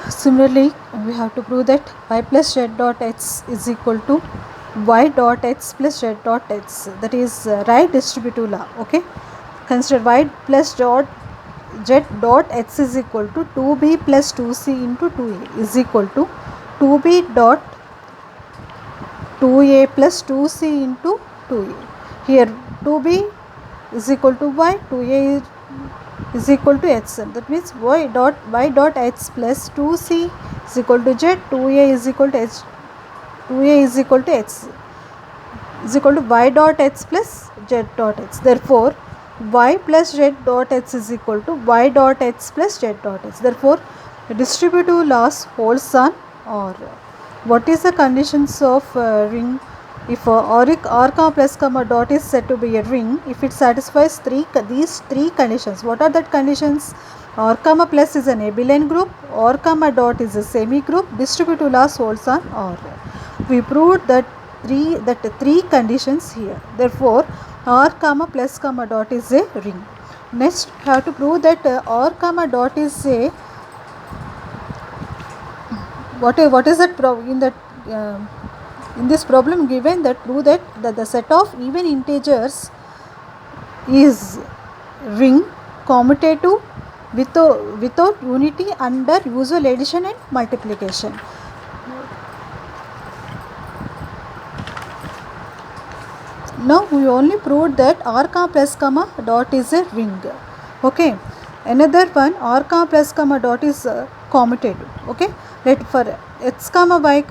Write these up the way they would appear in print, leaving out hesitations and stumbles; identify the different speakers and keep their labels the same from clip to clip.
Speaker 1: Similarly, we have to prove that y plus z dot x is equal to y dot x plus z dot x, that is right distributive law. Okay, consider y plus z dot x is equal to 2b plus 2c into 2a is equal to 2b dot 2a plus 2c into 2a. Here 2b is equal to y, 2a is equal to x, that means y dot x plus 2c is equal to z, 2a is equal to h, 2a is equal to x is equal to y dot x plus z dot x. Therefore, y plus z dot x is equal to y dot x plus z dot x. Therefore, the distributive laws holds on R. What is the conditions of ring? If R comma plus comma dot is said to be a ring, if it satisfies these three conditions. What are that conditions? R comma plus is an abelian group, R comma dot is a semi group, distributive laws holds on R. We proved that three conditions here. Therefore, R comma plus comma dot is a ring. Next, we have to prove that R comma dot is a what is that in this problem given, that prove that the set of even integers is ring commutative without unity under usual addition and multiplication. Now we only proved that R comma plus comma dot is a ring. Okay, another one, R comma plus comma dot is commutative. Okay, let for x comma y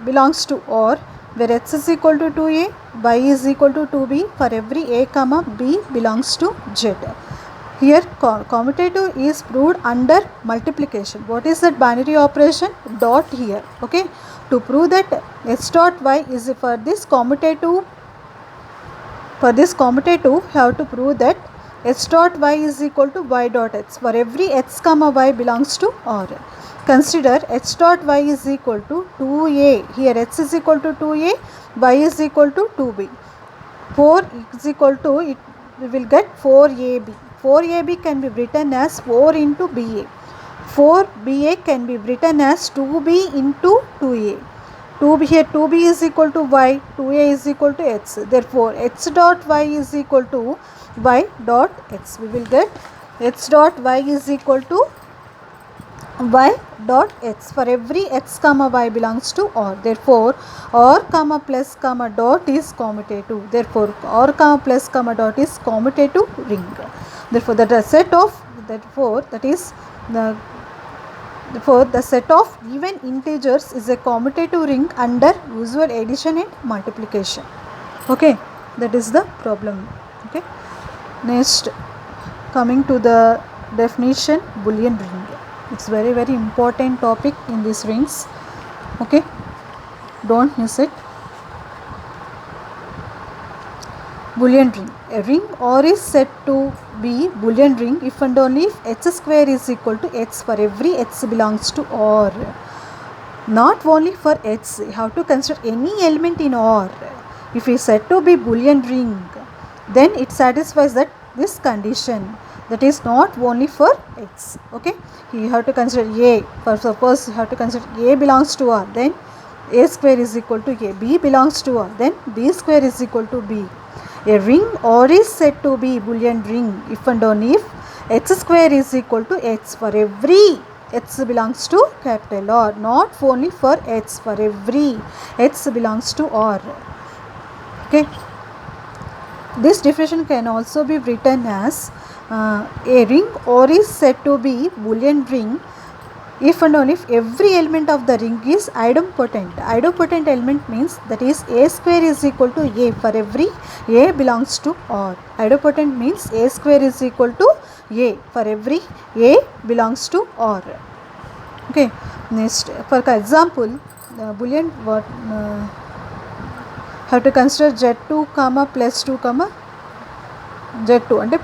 Speaker 1: belongs to R, where x is equal to 2a, y is equal to 2b for every a comma b belongs to z. Here commutative is proved under multiplication. What is that binary operation? Dot here. Okay, to prove that x dot y is for this commutative. For this commutative, we have to prove that x dot y is equal to y dot x for every x comma y belongs to R. Consider x dot y is equal to 2a. Here x is equal to 2a, y is equal to 2b. 4 is equal to, we will get 4ab. 4ab can be written as 4 into ba. 4ba can be written as 2b into 2a. 2b here 2b is equal to y, 2a is equal to x. Therefore, x dot y is equal to y dot x. We will get x dot y is equal to y dot x for every x comma y belongs to R. Therefore, R comma plus comma dot is commutative. Therefore, R comma plus comma dot is commutative ring. Therefore, the set of the set of even integers is a commutative ring under usual addition and multiplication. Okay, that is the problem. Okay, next, coming to the definition, Boolean ring. It's very important topic in these rings. Okay, don't miss it. Boolean ring. A ring R is said to be Boolean ring if and only if h square is equal to x for every x belongs to R. Not only for x, you have to consider any element in R. If it is said to be Boolean ring, then it satisfies this condition, that is not only for x. Okay, you have to consider a. For suppose you have to consider a belongs to R, then a square is equal to a. B belongs to R, then b square is equal to b. A ring R is said to be Boolean ring if and only if x square is equal to x for every x belongs to capital R, not only for x, for every x belongs to R. Okay, this definition can also be written as a ring R is said to be Boolean ring if and only if every element of the ring is idempotent. Idempotent element means that is a square is equal to a for every a belongs to R. Idempotent means a square is equal to a for every a belongs to R. Okay, next, for example, Boolean have to consider z2 comma plus 2 comma z2 and